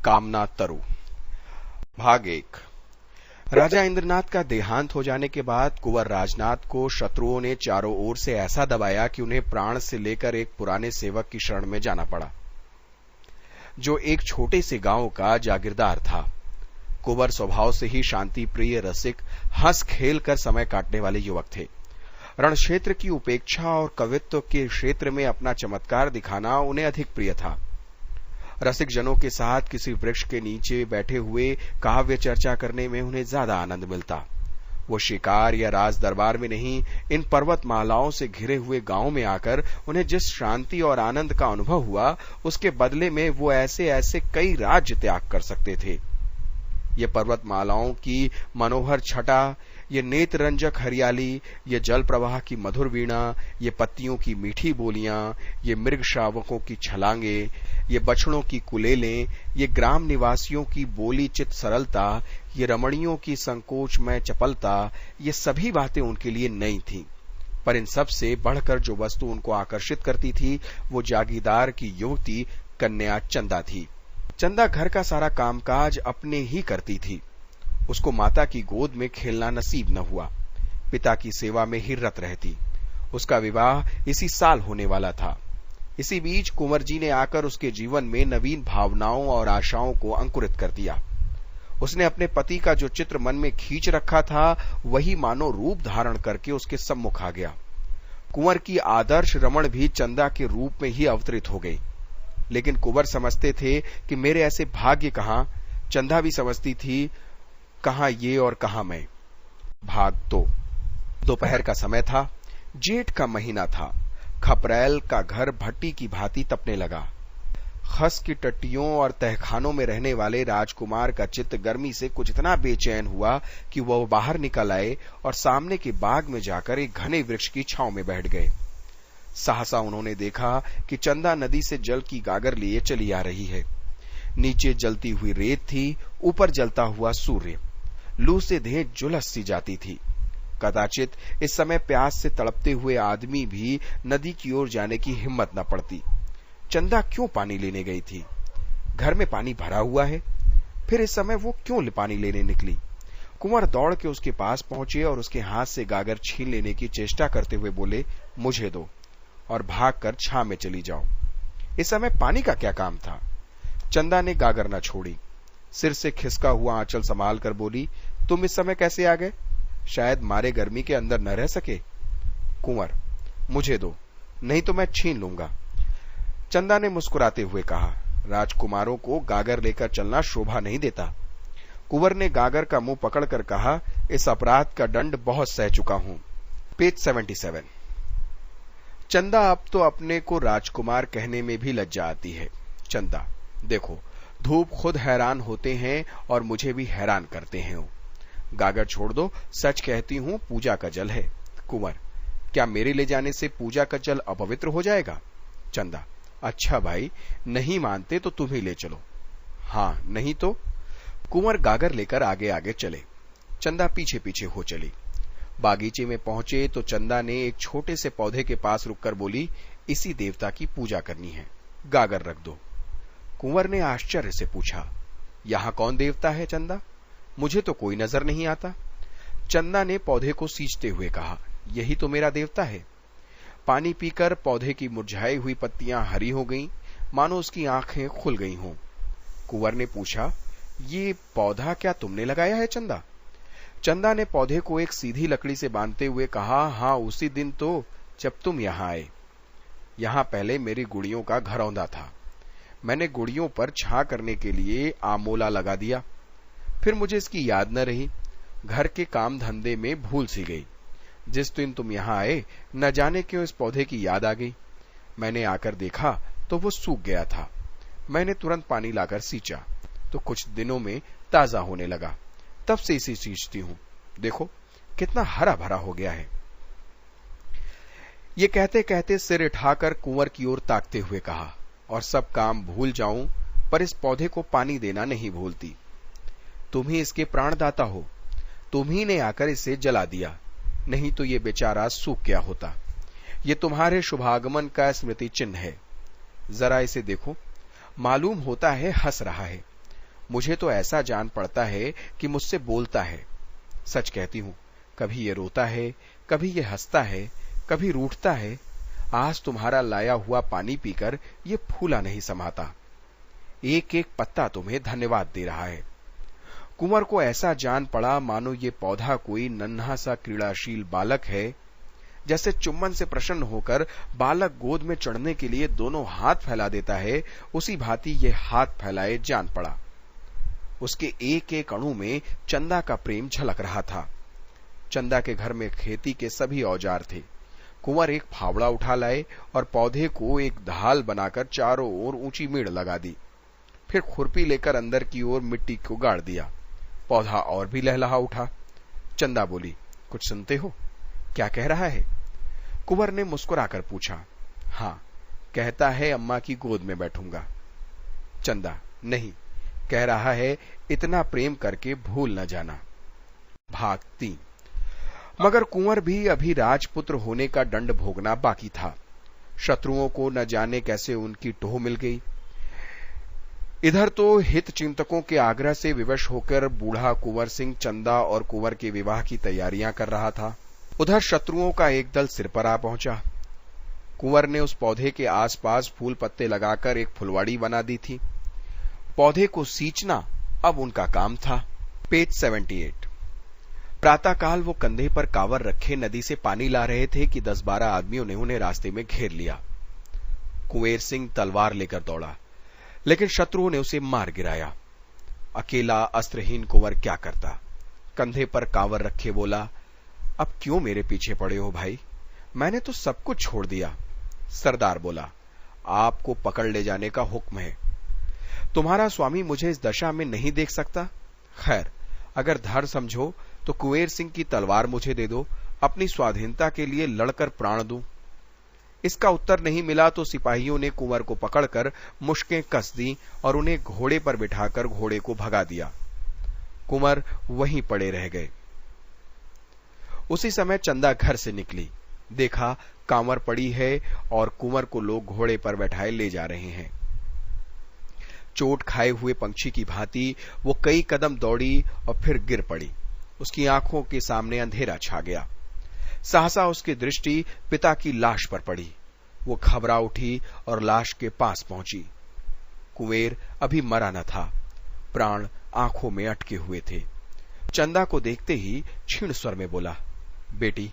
कामना तरु। भाग 1। राजा इंद्रनाथ का देहांत हो जाने के बाद कुंवर राजनाथ को शत्रुओं ने चारों ओर से ऐसा दबाया कि उन्हें प्राण से लेकर एक पुराने सेवक की शरण में जाना पड़ा, जो एक छोटे से गांव का जागीरदार था। कुंवर स्वभाव से ही शांति प्रिय, रसिक, हंस खेल कर समय काटने वाले युवक थे। रण क्षेत्र की उपेक्षा और कवित्व के क्षेत्र में अपना चमत्कार दिखाना उन्हें अधिक प्रिय था। रसिक जनों के साथ किसी वृक्ष के नीचे बैठे हुए काव्य चर्चा करने में उन्हें ज्यादा आनंद मिलता। वो शिकार या राज दरबार में नहीं, इन पर्वतमालाओं से घिरे हुए गांव में आकर उन्हें जिस शांति और आनंद का अनुभव हुआ, उसके बदले में वो ऐसे ऐसे कई राज्य त्याग कर सकते थे। ये पर्वतमालाओं की मनोहर छटा, ये नेत्र रंजक हरियाली, ये जल प्रवाह की मधुर वीणा, ये पत्तियों की मीठी बोलियां, ये मृग शावकों की छलांगे, ये बछड़ों की कुलेलें, ये ग्राम निवासियों की बोली चित सरलता, ये रमणियों की संकोचमय चपलता, ये सभी बातें उनके लिए नई थीं। पर इन सब से बढ़कर जो वस्तु उनको आकर्षित करती थी, वो जागीरदार की युवती कन्या चंदा थी। चंदा घर का सारा कामकाज अपने ही करती थी। उसको माता की गोद में खेलना नसीब न हुआ। पिता की सेवा में ही रत रहती। उसका विवाह इसी साल होने वाला था। इसी बीच कुंवर जी ने आकर उसके जीवन में नवीन भावनाओं और आशाओं को अंकुरित कर दिया। उसने अपने पति का जो चित्र मन में खींच रखा था, वही मानो रूप धारण करके उसके सम्मुख आ गया। कुंवर की आदर्श रमण भी चंदा के रूप में ही अवतरित हो गई। लेकिन कुंवर समझते थे कि मेरे ऐसे भाग्य कहां। चंदा भी समझती थी, कहां ये और कहां मैं। भाग 2। दोपहर का समय था। जेठ का महीना था। खपरैल का घर भट्टी की भांति तपने लगा। खस की टट्टियों और तहखानों में रहने वाले राजकुमार का चित्त गर्मी से कुछ इतना बेचैन हुआ कि वह बाहर निकल आए और सामने के बाग में जाकर एक घने वृक्ष की छांव में बैठ गए। सहसा उन्होंने देखा कि चंदा नदी से जल की गागर लिए चली आ रही है। नीचे जलती हुई रेत थी, ऊपर जलता हुआ सूर्य। लू से देह झुलस सी जाती थी। कदाचित इस समय प्यास से तड़पते हुए आदमी भी नदी की ओर जाने की हिम्मत न पड़ती। चंदा क्यों पानी लेने गई थी? घर में पानी भरा हुआ है, फिर इस समय वो क्यों पानी लेने निकली? कुंवर दौड़ के उसके पास पहुंचे और उसके हाथ से गागर छीन लेने की चेष्टा करते हुए बोले, मुझे दो और भागकर छां में चली जाओ। इस समय पानी का क्या काम था? चंदा ने गागर न छोड़ी। सिर से खिसका हुआ आंचल संभाल कर बोली, तुम इस समय कैसे आ गए? शायद मारे गर्मी के अंदर न रह सके। कुंवर, मुझे दो, नहीं तो मैं छीन लूंगा। चंदा ने मुस्कुराते हुए कहा, राजकुमारों को गागर लेकर चलना शोभा नहीं देता। कुंवर ने गागर का मुंह पकड़कर कहा, इस अपराध का दंड बहुत सह चुका हूं। पेज 77। चंदा अब तो अपने को राजकुमार कहने में भी लज्जा आती है। चंदा, देखो, धूप खुद हैरान होते हैं और मुझे भी हैरान करते हैं। गागर छोड़ दो, सच कहती हूं, पूजा का जल है। कुंवर, क्या मेरे ले जाने से पूजा का जल अपवित्र हो जाएगा? चंदा, अच्छा भाई, नहीं मानते तो तुम ही ले चलो। हाँ, नहीं तो? कुंवर गागर लेकर आगे आगे चले। चंदा पीछे पीछे हो चली। बागीचे में पहुंचे तो चंदा ने एक छोटे से पौधे के पास रुककर बोली, इसी देवता की पूजा करनी है, गागर रख दो। कुंवर ने आश्चर्य से पूछा, यहां कौन देवता है चंदा? मुझे तो कोई नजर नहीं आता। चंदा ने पौधे को सींचते हुए कहा, यही तो मेरा देवता है। पानी पीकर पौधे की मुरझाई हुई पत्तियां हरी हो गईं, मानो उसकी आंखें खुल गई हों। कुंवर ने पूछा, ये पौधा क्या तुमने लगाया है चंदा? चंदा ने पौधे को एक सीधी लकड़ी से बांधते हुए कहा, हाँ, उसी दिन तो जब तुम यहां आए। यहां पहले मेरी गुड़ियों का घरौंदा था। मैंने गुड़ियों पर छां करने के लिए आमोला लगा दिया। फिर मुझे इसकी याद न रही। घर के काम धंधे में भूल सी गई। जिस दिन तुम यहां आए, न जाने क्यों इस पौधे की याद आ गई। मैंने आकर देखा तो वो सूख गया था। मैंने तुरंत पानी लाकर सींचा तो कुछ दिनों में ताजा होने लगा। तब से इसे सींचती हूं। देखो कितना हरा भरा हो गया है। ये कहते कहते सिर उठाकर कुंवर की ओर ताकते हुए कहा, और सब काम भूल जाऊं, पर इस पौधे को पानी देना नहीं भूलती। तुम ही इसके प्राणदाता हो। तुम ही ने आकर इसे जला दिया, नहीं तो ये बेचारा सूख गया होता। ये तुम्हारे शुभागमन का स्मृति चिन्ह है। जरा इसे देखो, मालूम होता है हंस रहा है। मुझे तो ऐसा जान पड़ता है कि मुझसे बोलता है। सच कहती हूं, कभी ये रोता है, कभी ये हंसता है, कभी रूठता है। आज तुम्हारा लाया हुआ पानी पीकर ये फूला नहीं समाता। एक एक पत्ता तुम्हें धन्यवाद दे रहा है। कुंवर को ऐसा जान पड़ा मानो ये पौधा कोई नन्हा सा क्रीड़ाशील बालक है। जैसे चुम्बन से प्रसन्न होकर बालक गोद में चढ़ने के लिए दोनों हाथ फैला देता है, उसी भांति ये हाथ फैलाए जान पड़ा। उसके एक एक अणु में चंदा का प्रेम झलक रहा था। चंदा के घर में खेती के सभी औजार थे। कुंवर एक फावड़ा उठा लाए और पौधे को एक ढाल बनाकर चारों ओर ऊंची मेड़ लगा दी। फिर खुरपी लेकर अंदर की ओर मिट्टी को गाड़ दिया। पौधा और भी लहलहा उठा। चंदा बोली, कुछ सुनते हो? क्या कह रहा है? कुंवर ने मुस्कुराकर पूछा। हाँ, कहता है अम्मा की गोद में बैठूंगा। चंदा, नहीं, कह रहा है इतना प्रेम करके भूल न जाना। भाग 3। मगर कुंवर भी अभी राजपुत्र होने का दंड भोगना बाकी था। शत्रुओं को न जाने कैसे उनकी टोह मिल गई। इधर तो हित चिंतकों के आग्रह से विवश होकर बूढ़ा कुंवर सिंह चंदा और कुंवर के विवाह की तैयारियां कर रहा था। उधर शत्रुओं का एक दल सिर पर आ पहुंचा। कुंवर ने उस पौधे के आसपास फूल पत्ते लगाकर एक फुलवाड़ी बना दी थी। पौधे को सींचना अब उनका काम था। पेज 78। प्रातःकाल वो कंधे पर कांवर रखे नदी से पानी ला रहे थे कि 10-12 आदमियों ने उन्हें रास्ते में घेर लिया। कुंवर सिंह तलवार लेकर दौड़ा, लेकिन शत्रुओं ने उसे मार गिराया। अकेला अस्त्रहीन कुंवर क्या करता? कंधे पर कांवर रखे बोला, अब क्यों मेरे पीछे पड़े हो भाई? मैंने तो सब कुछ छोड़ दिया। सरदार बोला, आपको पकड़ ले जाने का हुक्म है। तुम्हारा स्वामी मुझे इस दशा में नहीं देख सकता। खैर, अगर धड़ समझो तो कुंवर सिंह की तलवार मुझे दे दो, अपनी स्वाधीनता के लिए लड़कर प्राण दूं। इसका उत्तर नहीं मिला तो सिपाहियों ने कुंवर को पकड़कर मुश्कें कस दी और उन्हें घोड़े पर बिठाकर घोड़े को भगा दिया। कुंवर वहीं पड़े रह गए। उसी समय चंदा घर से निकली। देखा कांवर पड़ी है और कुंवर को लोग घोड़े पर बैठाए ले जा रहे हैं। चोट खाए हुए पंछी की भांति वो कई कदम दौड़ी और फिर गिर पड़ी। उसकी आंखों के सामने अंधेरा छा गया। सहसा उसकी दृष्टि पिता की लाश पर पड़ी। वो घबरा उठी और लाश के पास पहुंची। कुंवर अभी मरा न था, प्राण आंखों में अटके हुए थे। चंदा को देखते ही क्षीण स्वर में बोला, बेटी।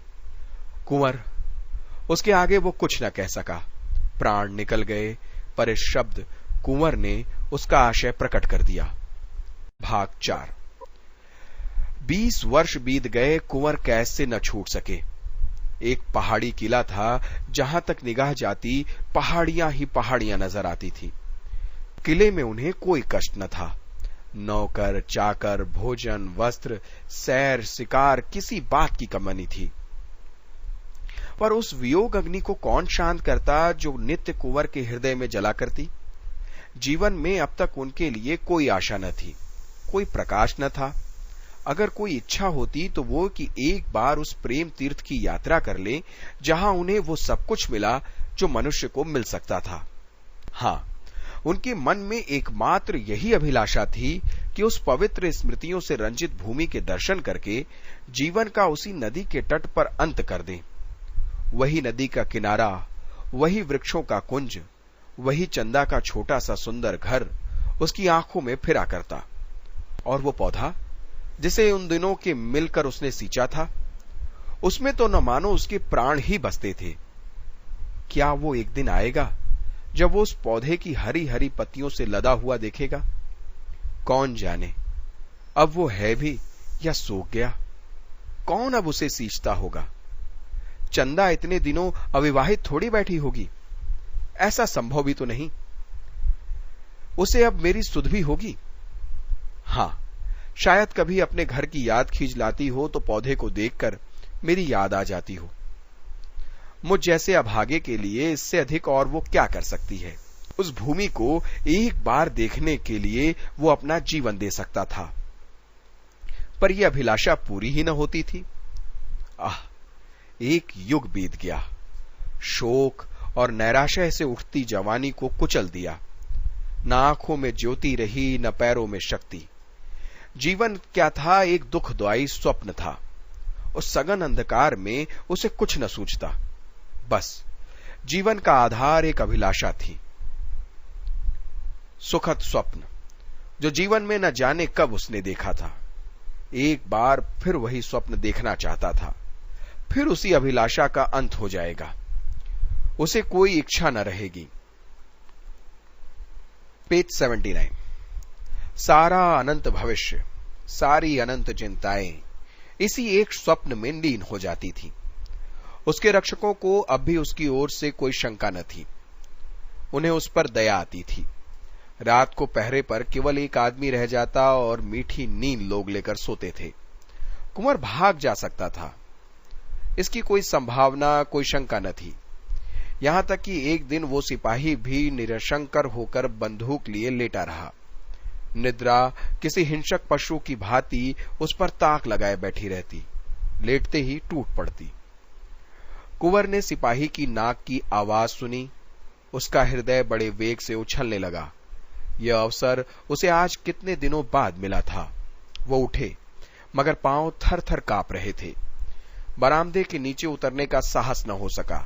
कुंवर। उसके आगे वो कुछ न कह सका। प्राण निकल गए, पर इस शब्द कुंवर ने उसका आशय प्रकट कर दिया। भाग 4। 20 वर्ष बीत गए, कुंवर कैद से न छूट सके। एक पहाड़ी किला था, जहां तक निगाह जाती पहाड़ियां ही पहाड़ियां नजर आती थी। किले में उन्हें कोई कष्ट न था। नौकर, चाकर, भोजन, वस्त्र, सैर, शिकार, किसी बात की कमी नहीं थी। पर उस वियोग अग्नि को कौन शांत करता जो नित्य कुंवर के हृदय में जला करती। जीवन में अब तक उनके लिए कोई आशा न थी, कोई प्रकाश न था। अगर कोई इच्छा होती तो वो कि एक बार उस प्रेम तीर्थ की यात्रा कर ले, जहां उन्हें वो सब कुछ मिला जो मनुष्य को मिल सकता था। हाँ, उनके मन में एकमात्र यही अभिलाषा थी कि उस पवित्र स्मृतियों से रंजित भूमि के दर्शन करके जीवन का उसी नदी के तट पर अंत कर दें। वही नदी का किनारा, वही वृक्षों का कुंज, वही चंदा का छोटा सा सुंदर घर उसकी आंखों में फिरा करता। और वो पौधा जिसे उन दिनों के मिलकर उसने सींचा था, उसमें तो न मानो उसके प्राण ही बसते थे। क्या वो एक दिन आएगा जब वो उस पौधे की हरी हरी पत्तियों से लदा हुआ देखेगा? कौन जाने, अब वो है भी या सूख गया। कौन अब उसे सींचता होगा? चंदा इतने दिनों अविवाहित थोड़ी बैठी होगी, ऐसा संभव भी तो नहीं। उसे अब मेरी सुध भी होगी। हां, शायद कभी अपने घर की याद खींच लाती हो तो पौधे को देखकर मेरी याद आ जाती हो। मुझ जैसे अभागे के लिए इससे अधिक और वो क्या कर सकती है? उस भूमि को एक बार देखने के लिए वो अपना जीवन दे सकता था, पर यह अभिलाषा पूरी ही न होती थी। एक युग बीत गया। शोक और नैराश्य से उठती जवानी को कुचल दिया। न आंखों में ज्योति रही, न पैरों में शक्ति। जीवन क्या था? एक दुखदायी स्वप्न था। उस सघन अंधकार में उसे कुछ न सूझता। बस जीवन का आधार एक अभिलाषा थी, सुखद स्वप्न, जो जीवन में न जाने कब उसने देखा था। एक बार फिर वही स्वप्न देखना चाहता था। फिर उसी अभिलाषा का अंत हो जाएगा, उसे कोई इच्छा न रहेगी। पेज 79। सारा अनंत भविष्य, सारी अनंत चिंताएं इसी एक स्वप्न में लीन हो जाती थी। उसके रक्षकों को अब भी उसकी ओर से कोई शंका न थी। उन्हें उस पर दया आती थी। रात को पहरे पर केवल एक आदमी रह जाता और मीठी नींद लोग लेकर सोते थे। कुंवर भाग जा सकता था, इसकी कोई संभावना, कोई शंका न थी। यहां तक कि एक दिन वो सिपाही भी निरशंकर होकर बंदूक लिए लेटा रहा। निद्रा किसी हिंसक पशु की भांति उस पर ताक लगाए बैठी रहती, लेटते ही टूट पड़ती। कुंवर ने सिपाही की नाक की आवाज सुनी। उसका हृदय बड़े वेग से उछलने लगा। यह अवसर उसे आज कितने दिनों बाद मिला था। वो उठे, मगर पांव थर थर कांप रहे थे। बरामदे के नीचे उतरने का साहस न हो सका।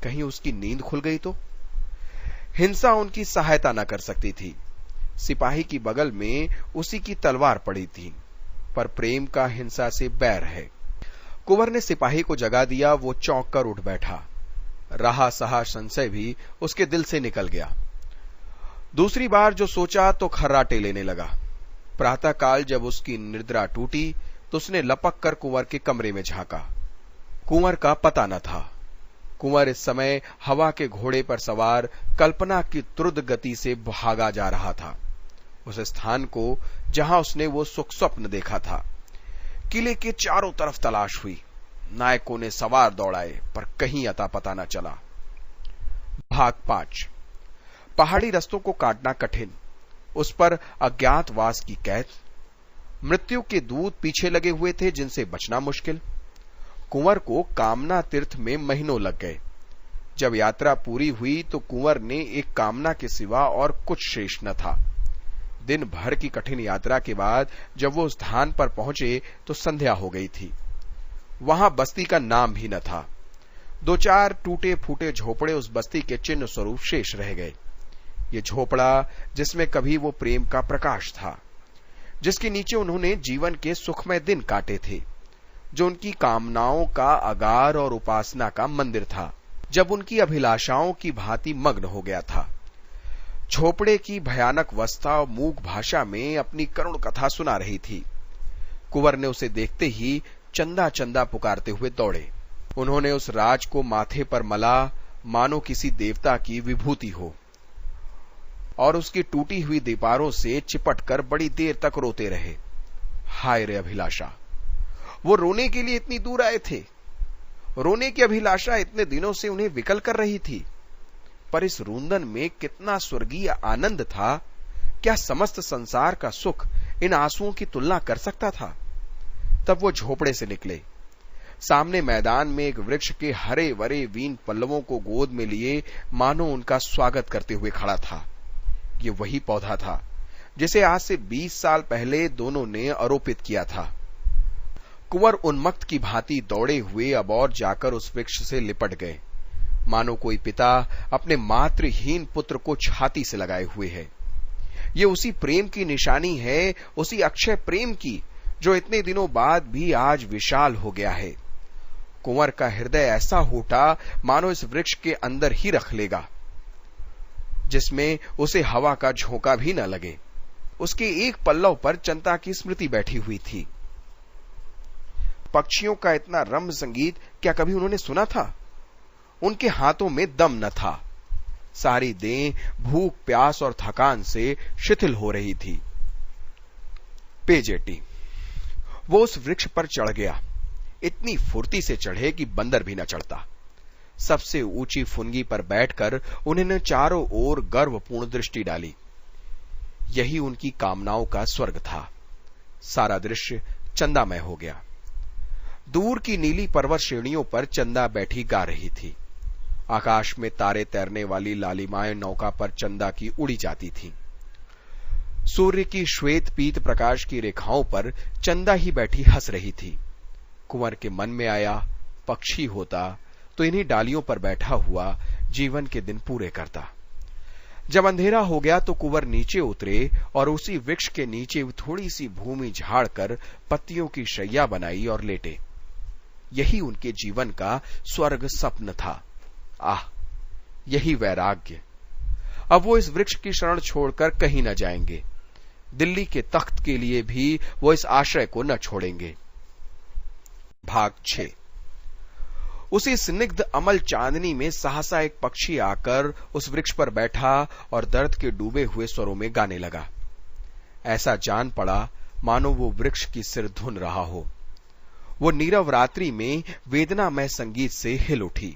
कहीं उसकी नींद खुल गई तो? हिंसा उनकी सहायता न कर सकती थी। सिपाही की बगल में उसी की तलवार पड़ी थी, पर प्रेम का हिंसा से बैर है। कुंवर ने सिपाही को जगा दिया। वो चौंक कर उठ बैठा। रहा सहा संशय भी उसके दिल से निकल गया। दूसरी बार जो सोचा तो खर्राटे लेने लगा। प्रातःकाल जब उसकी निद्रा टूटी तो उसने लपक कर कुंवर के कमरे में झांका। कुंवर का पता न था। कुंवर इस समय हवा के घोड़े पर सवार कल्पना की द्रुत गति से भागा जा रहा था, उस स्थान को जहां उसने वो सुख स्वप्न देखा था। किले के चारों तरफ तलाश हुई। नायकों ने सवार दौड़ाए, पर कहीं अता पता न चला। भाग 5। पहाड़ी रस्तों को काटना कठिन, उस पर अज्ञातवास की कैद। मृत्यु के दूत पीछे लगे हुए थे जिनसे बचना मुश्किल। कुंवर को कामना तीर्थ में महीनों लग गए। जब यात्रा पूरी हुई तो कुंवर ने एक कामना के सिवा और कुछ शेष न था। दिन भर की कठिन यात्रा के बाद जब वो उस स्थान पर पहुंचे तो संध्या हो गई थी। वहां बस्ती का नाम भी न था। 2-4 टूटे फूटे झोपड़े उस बस्ती के चिन्ह स्वरूप शेष रह गए। ये झोपड़ा जिसमें कभी वो प्रेम का प्रकाश था, जिसके नीचे उन्होंने जीवन के सुखमय दिन काटे थे, जो उनकी कामनाओं का आगार और उपासना का मंदिर था, जब उनकी अभिलाषाओं की भांति मग्न हो गया था। झोपड़े की भयानक अवस्था मूक भाषा में अपनी करुण कथा सुना रही थी। कुंवर ने उसे देखते ही चंदा चंदा पुकारते हुए दौड़े। उन्होंने उस राज को माथे पर मला, मानो किसी देवता की विभूति हो, और उसकी टूटी हुई दीवारों से चिपटकर बड़ी देर तक रोते रहे। हाय रे अभिलाषा! वो रोने के लिए इतनी दूर आए थे। रोने की अभिलाषा इतने दिनों से उन्हें विकल कर रही थी, पर इस रुंदन में कितना स्वर्गीय आनंद था। क्या समस्त संसार का सुख इन आंसुओं की तुलना कर सकता था? तब वो झोपड़े से निकले। सामने मैदान में एक वृक्ष के हरे भरे वीन पल्लवों को गोद में लिए मानो उनका स्वागत करते हुए खड़ा था। ये वही पौधा था जिसे आज से 20 साल पहले दोनों ने आरोपित किया था। कुंवर उन्मत्त की भांति दौड़े हुए अब और जाकर उस वृक्ष से लिपट गए, मानो कोई पिता अपने मातृहीन पुत्र को छाती से लगाए हुए है। ये उसी प्रेम की निशानी है, उसी अक्षय प्रेम की, जो इतने दिनों बाद भी आज विशाल हो गया है। कुंवर का हृदय ऐसा होटा मानो इस वृक्ष के अंदर ही रख लेगा, जिसमें उसे हवा का झोंका भी न लगे। उसके एक पल्लव पर चंता की स्मृति बैठी हुई थी। पक्षियों का इतना रम्य संगीत क्या कभी उन्होंने सुना था? उनके हाथों में दम न था। सारी देह भूख, प्यास और थकान से शिथिल हो रही थी। पेज 80। वो उस वृक्ष पर चढ़ गया। इतनी फुर्ती से चढ़े कि बंदर भी न चढ़ता। सबसे ऊंची फुनगी पर बैठकर उन्होंने चारों ओर गर्वपूर्ण दृष्टि डाली। यही उनकी कामनाओं का स्वर्ग था। सारा दृश्य चंदामय हो गया। दूर की नीली पर्वत श्रेणियों पर चंदा बैठी गा रही थी। आकाश में तारे तैरने वाली लालिमाएं नौका पर चंदा की उड़ी जाती थीं। सूर्य की श्वेत पीत प्रकाश की रेखाओं पर चंदा ही बैठी हंस रही थी। कुंवर के मन में आया, पक्षी होता तो इन्हीं डालियों पर बैठा हुआ जीवन के दिन पूरे करता। जब अंधेरा हो गया तो कुंवर नीचे उतरे और उसी वृक्ष के नीचे थोड़ी सी भूमि झाड़कर पत्तियों की शैया बनाई और लेटे। यही उनके जीवन का स्वर्ग स्वप्न था। आह, यही वैराग्य। अब वो इस वृक्ष की शरण छोड़कर कहीं न जाएंगे। दिल्ली के तख्त के लिए भी वो इस आश्रय को न छोड़ेंगे। भाग 6। उसी स्निग्ध अमल चांदनी में सहसा एक पक्षी आकर उस वृक्ष पर बैठा और दर्द के डूबे हुए स्वरों में गाने लगा। ऐसा जान पड़ा मानो वो वृक्ष की सिर धुन रहा हो। वो नीरव रात्रि में वेदनामय संगीत से हिल उठी।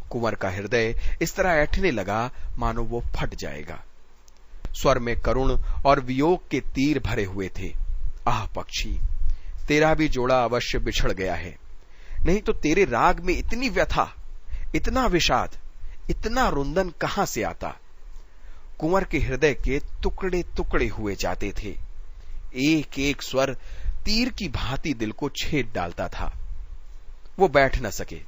कुंवर का हृदय इस तरह ऐठने लगा मानो वो फट जाएगा। स्वर में करुण और वियोग के तीर भरे हुए थे। आह पक्षी, तेरा भी जोड़ा अवश्य बिछड़ गया है, नहीं तो तेरे राग में इतनी व्यथा, इतना विषाद, इतना रुंदन कहां से आता। कुंवर के हृदय के टुकड़े टुकड़े हुए जाते थे। एक एक स्वर तीर की भांति दिल को छेद डालता था। वो बैठ न सके।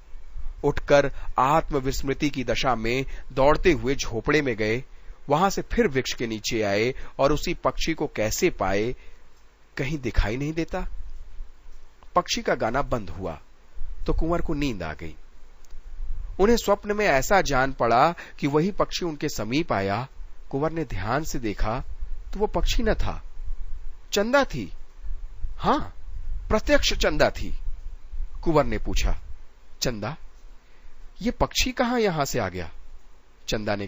उठकर आत्मविस्मृति की दशा में दौड़ते हुए झोपड़े में गए। वहां से फिर वृक्ष के नीचे आए और उसी पक्षी को कैसे पाए, कहीं दिखाई नहीं देता। पक्षी का गाना बंद हुआ तो कुंवर को नींद आ गई। उन्हें स्वप्न में ऐसा जान पड़ा कि वही पक्षी उनके समीप आया। कुंवर ने ध्यान से देखा तो वो पक्षी न था, चंदा थी। हां, प्रत्यक्ष चंदा थी। कुंवर ने पूछा, चंदा, ये पक्षी कहां यहां से आ गया? चंदा ने कहा,